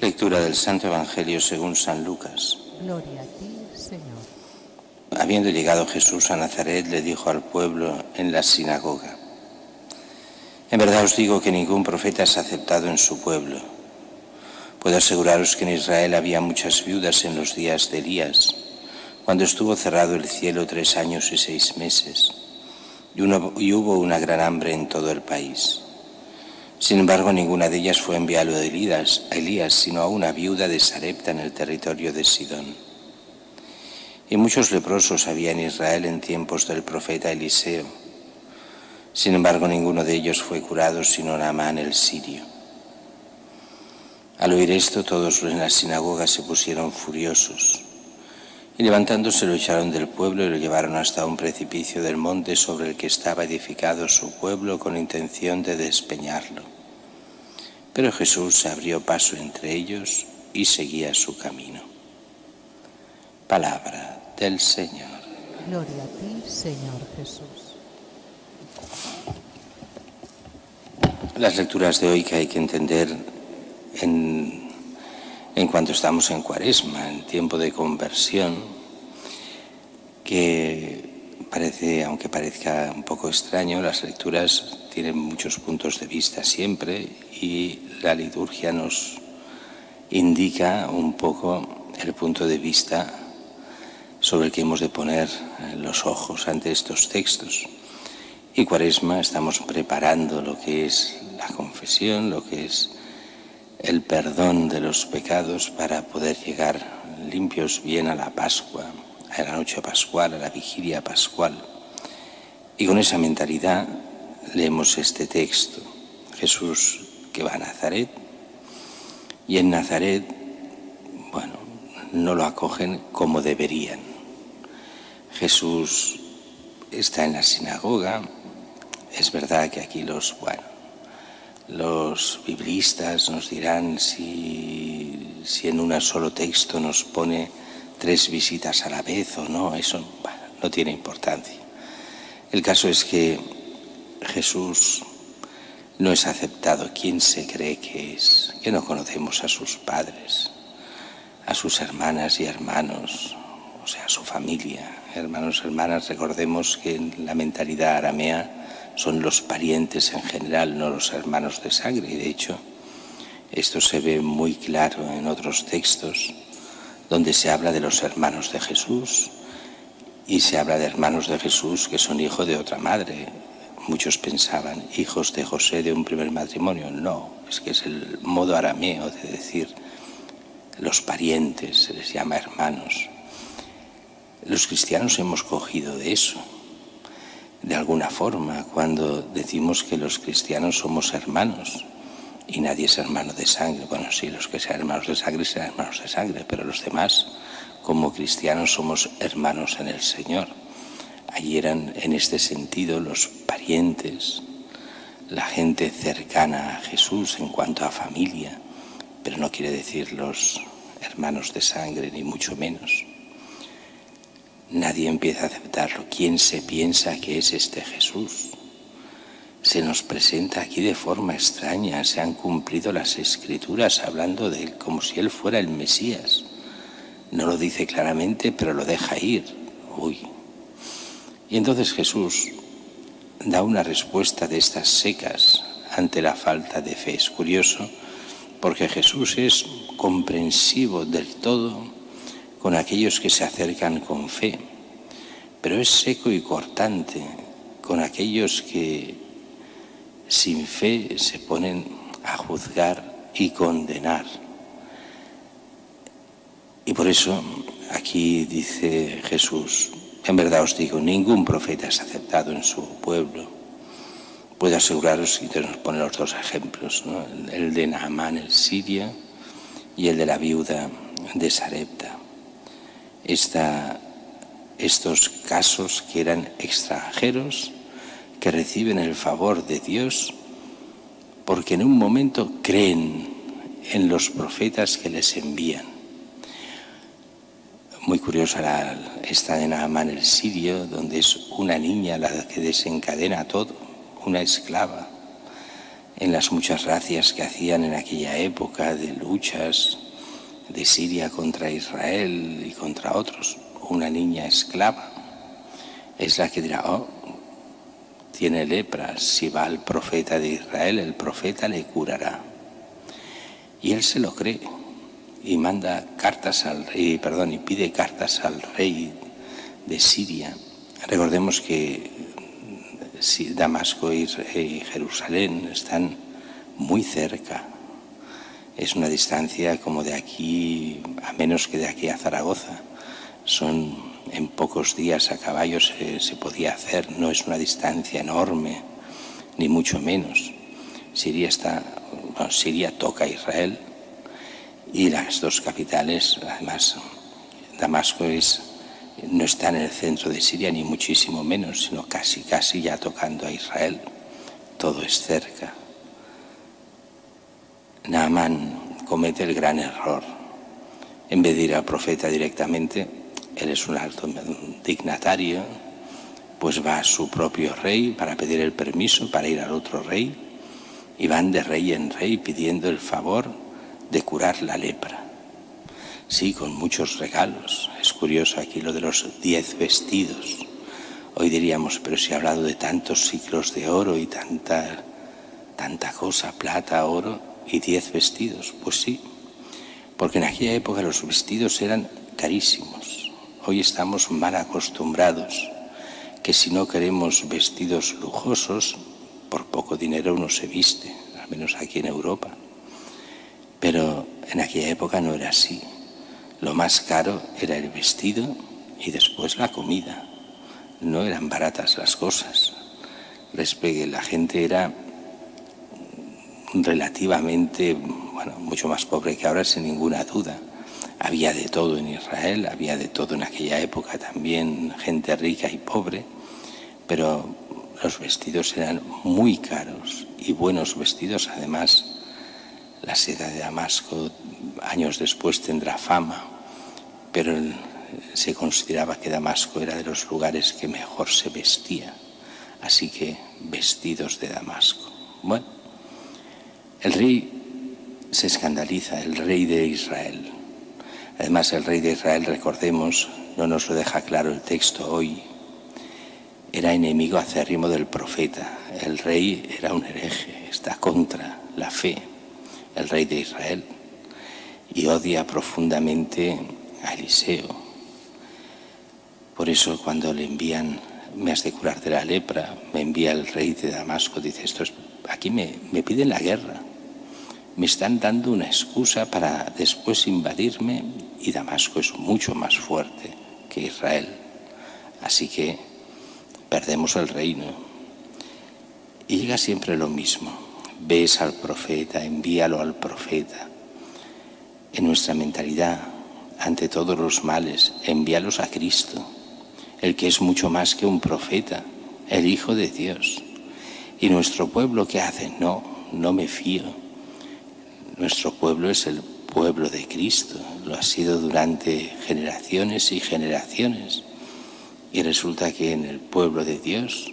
Lectura del Santo Evangelio según San Lucas. Gloria a ti, Señor. Habiendo llegado Jesús a Nazaret, le dijo al pueblo en la sinagoga: En verdad os digo que ningún profeta es aceptado en su pueblo. Puedo aseguraros que en Israel había muchas viudas en los días de Elías, cuando estuvo cerrado el cielo 3 años y 6 meses, y hubo una gran hambre en todo el país. Sin embargo, ninguna de ellas fue enviado a Elías, sino a una viuda de Sarepta en el territorio de Sidón. Y muchos leprosos había en Israel en tiempos del profeta Eliseo. Sin embargo, ninguno de ellos fue curado, sino Naamán el sirio. Al oír esto, todos en la sinagoga se pusieron furiosos, y levantándose lo echaron del pueblo y lo llevaron hasta un precipicio del monte sobre el que estaba edificado su pueblo, con intención de despeñarlo. Pero Jesús se abrió paso entre ellos y seguía su camino. Palabra del Señor. Gloria a ti, Señor Jesús. Las lecturas de hoy que hay que entender en cuanto estamos en Cuaresma, en tiempo de conversión, que parece, aunque parezca un poco extraño, las lecturas tienen muchos puntos de vista siempre, y la liturgia nos indica un poco el punto de vista sobre el que hemos de poner los ojos ante estos textos. Y Cuaresma estamos preparando lo que es la confesión, lo que es el perdón de los pecados, para poder llegar limpios bien a la Pascua, a la noche pascual, a la vigilia pascual. Y con esa mentalidad leemos este texto: Jesús que va a Nazaret, y en Nazaret, bueno, no lo acogen como deberían. Jesús está en la sinagoga. Es verdad que aquí los biblistas nos dirán si en un solo texto nos pone 3 visitas a la vez o no. Eso no tiene importancia. El caso es que Jesús no es aceptado. ¿Quién se cree que es? Que no conocemos a sus padres, a sus hermanas y hermanos, o sea, a su familia. Hermanos, hermanas, recordemos que en la mentalidad aramea son los parientes en general, no los hermanos de sangre. Y de hecho, esto se ve muy claro en otros textos, donde se habla de los hermanos de Jesús, y se habla de hermanos de Jesús que son hijos de otra madre. Muchos pensaban, hijos de José de un primer matrimonio. No, es que es el modo arameo de decir los parientes, se les llama hermanos. Los cristianos hemos cogido de eso, de alguna forma, cuando decimos que los cristianos somos hermanos, y nadie es hermano de sangre. Bueno, sí, los que sean hermanos de sangre serán hermanos de sangre, pero los demás, como cristianos, somos hermanos en el Señor. Allí eran, en este sentido, los parientes, la gente cercana a Jesús en cuanto a familia, pero no quiere decir los hermanos de sangre, ni mucho menos. Nadie empieza a aceptarlo. ¿Quién se piensa que es este Jesús? Se nos presenta aquí de forma extraña. Se han cumplido las Escrituras hablando de él como si él fuera el Mesías. No lo dice claramente, pero lo deja ir. Y entonces Jesús da una respuesta de estas secas ante la falta de fe. Es curioso, porque Jesús es comprensivo del todo con aquellos que se acercan con fe, pero es seco y cortante con aquellos que sin fe se ponen a juzgar y condenar. Y por eso aquí dice Jesús: en verdad os digo, ningún profeta es aceptado en su pueblo. Puedo aseguraros, y nos pone los 2 ejemplos, ¿no? El de Naamán el sirio y el de la viuda de Sarepta. Estos casos que eran extranjeros, que reciben el favor de Dios porque en un momento creen en los profetas que les envían. Muy curiosa esta de Naamán el sirio, donde es una niña la que desencadena todo, una esclava. en las muchas razias que hacían en aquella época de luchas de Siria contra Israel y contra otros. Una niña esclava es la que dirá, oh, tiene lepra, si va al profeta de Israel, el profeta le curará. Y él se lo cree y manda cartas al rey, y pide cartas al rey de Siria. Recordemos que Damasco y Jerusalén están muy cerca. Es una distancia como de aquí, a menos que de aquí a Zaragoza. Son en pocos días a caballo se podía hacer, no es una distancia enorme, ni mucho menos. Siria toca a Israel y las dos capitales, además, Damasco no está en el centro de Siria, ni muchísimo menos, sino casi ya tocando a Israel. Todo es cerca. Naamán comete el gran error. En vez de ir al profeta directamente, él es un alto dignatario, pues va a su propio rey para pedir el permiso para ir al otro rey, y van de rey en rey pidiendo el favor de curar la lepra. Sí, con muchos regalos. Es curioso aquí lo de los 10 vestidos. Hoy diríamos, pero si ha hablado de tantos ciclos de oro y tanta cosa, plata, oro y 10 vestidos. Pues sí, porque en aquella época los vestidos eran carísimos. Hoy estamos mal acostumbrados, que si no queremos vestidos lujosos, por poco dinero uno se viste, al menos aquí en Europa. Pero en aquella época no era así. Lo más caro era el vestido y después la comida. No eran baratas las cosas. La gente era relativamente, mucho más pobre que ahora, sin ninguna duda. Había de todo en Israel, había de todo en aquella época también, gente rica y pobre, pero los vestidos eran muy caros y buenos vestidos. Además, la seda de Damasco años después tendrá fama, pero se consideraba que Damasco era de los lugares que mejor se vestía, así que vestidos de Damasco. Bueno, el rey se escandaliza, el rey de Israel. Además, el rey de Israel, recordemos, no nos lo deja claro el texto hoy, era enemigo acérrimo del profeta. El rey era un hereje, está contra la fe, el rey de Israel, y odia profundamente a Eliseo. Por eso cuando le envían, me has de curar de la lepra, me envía el rey de Damasco, dice, aquí me piden la guerra, me están dando una excusa para después invadirme, y Damasco es mucho más fuerte que Israel, así que perdemos el reino. Y llega siempre lo mismo, ves al profeta, envíalo al profeta. En nuestra mentalidad, ante todos los males, envíalos a Cristo, el que es mucho más que un profeta, el Hijo de Dios. Y nuestro pueblo, ¿qué hace? No me fío. Nuestro pueblo es el pueblo de Cristo, lo ha sido durante generaciones y generaciones. Y resulta que en el pueblo de Dios,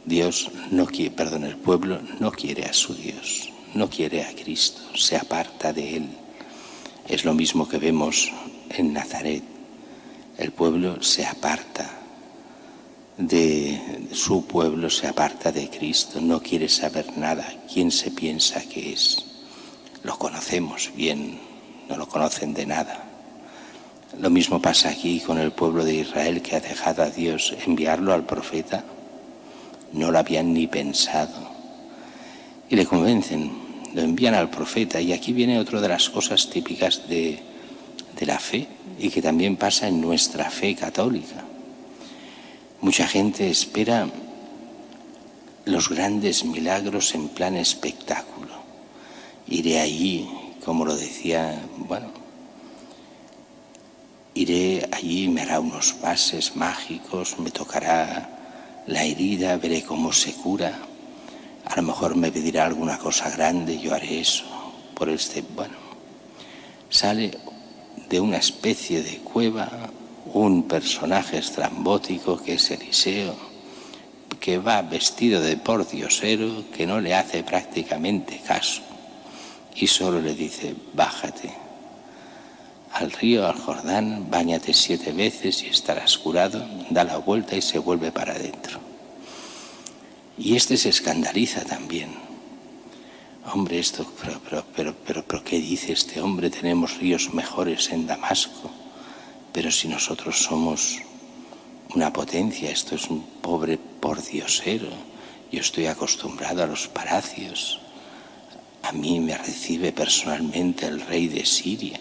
el pueblo no quiere a su Dios, no quiere a Cristo, se aparta de él. Es lo mismo que vemos en Nazaret. El pueblo se aparta de su pueblo, se aparta de Cristo, no quiere saber nada. ¿Quién se piensa que es? Lo conocemos bien, no lo conocen de nada. Lo mismo pasa aquí con el pueblo de Israel, que ha dejado a Dios enviarlo al profeta. No lo habían ni pensado. Y le convencen, lo envían al profeta. Y aquí viene otra de las cosas típicas de la fe, y que también pasa en nuestra fe católica. Mucha gente espera los grandes milagros en plan espectáculo. Iré allí, como lo decía, iré allí, me hará unos pases mágicos, me tocará la herida, veré cómo se cura. A lo mejor me pedirá alguna cosa grande, yo haré eso. Sale de una especie de cueva un personaje estrambótico que es Eliseo, que va vestido de pordiosero, que no le hace prácticamente caso y solo le dice: bájate al río, al Jordán, báñate 7 veces y estarás curado, da la vuelta y se vuelve para adentro. Y este se escandaliza también. Hombre, esto, pero ¿qué dice este hombre? Tenemos ríos mejores en Damasco, pero si nosotros somos una potencia, esto es un pobre pordiosero. Yo estoy acostumbrado a los palacios. A mí me recibe personalmente el rey de Siria.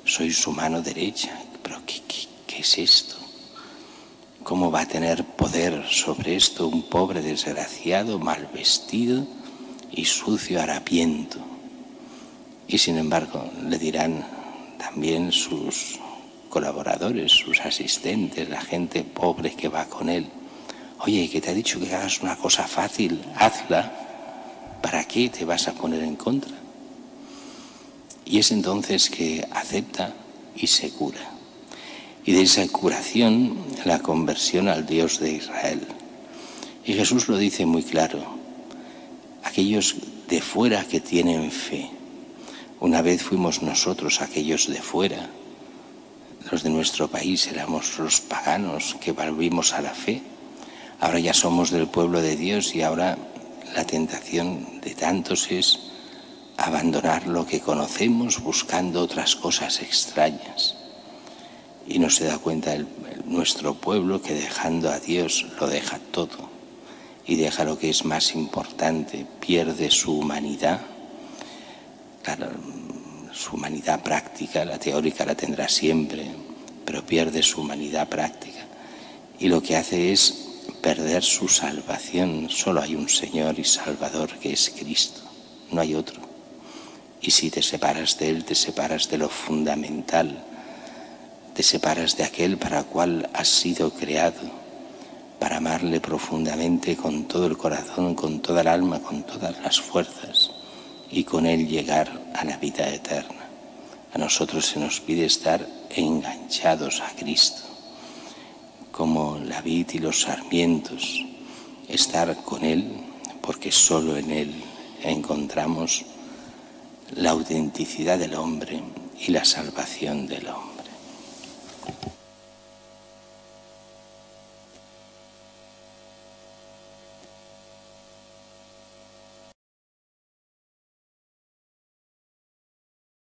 Soy su mano derecha. ¿Pero qué es esto? ¿Cómo va a tener poder sobre esto un pobre desgraciado, mal vestido y sucio harapiento? Y sin embargo le dirán también sus colaboradores, sus asistentes, la gente pobre que va con él: oye, que te ha dicho que hagas una cosa fácil, hazla. ¿Para qué te vas a poner en contra? Y es entonces que acepta y se cura. Y de esa curación, la conversión al Dios de Israel. Y Jesús lo dice muy claro: aquellos de fuera que tienen fe. Una vez fuimos nosotros aquellos de fuera. Los de nuestro país éramos los paganos que volvimos a la fe. Ahora ya somos del pueblo de Dios y ahora la tentación de tantos es abandonar lo que conocemos buscando otras cosas extrañas. Y no se da cuenta nuestro pueblo que dejando a Dios lo deja todo y deja lo que es más importante, pierde su humanidad. Claro, su humanidad práctica, la teórica la tendrá siempre, pero pierde su humanidad práctica. Y lo que hace es perder su salvación. Solo hay un Señor y Salvador, que es Cristo, no hay otro. Y si te separas de Él, te separas de lo fundamental, te separas de aquel para el cual has sido creado, para amarle profundamente con todo el corazón, con toda el alma, con todas las fuerzas, y con Él llegar a la vida eterna. A nosotros se nos pide estar enganchados a Cristo, como la vid y los sarmientos, estar con Él, porque solo en Él encontramos la autenticidad del hombre y la salvación del hombre.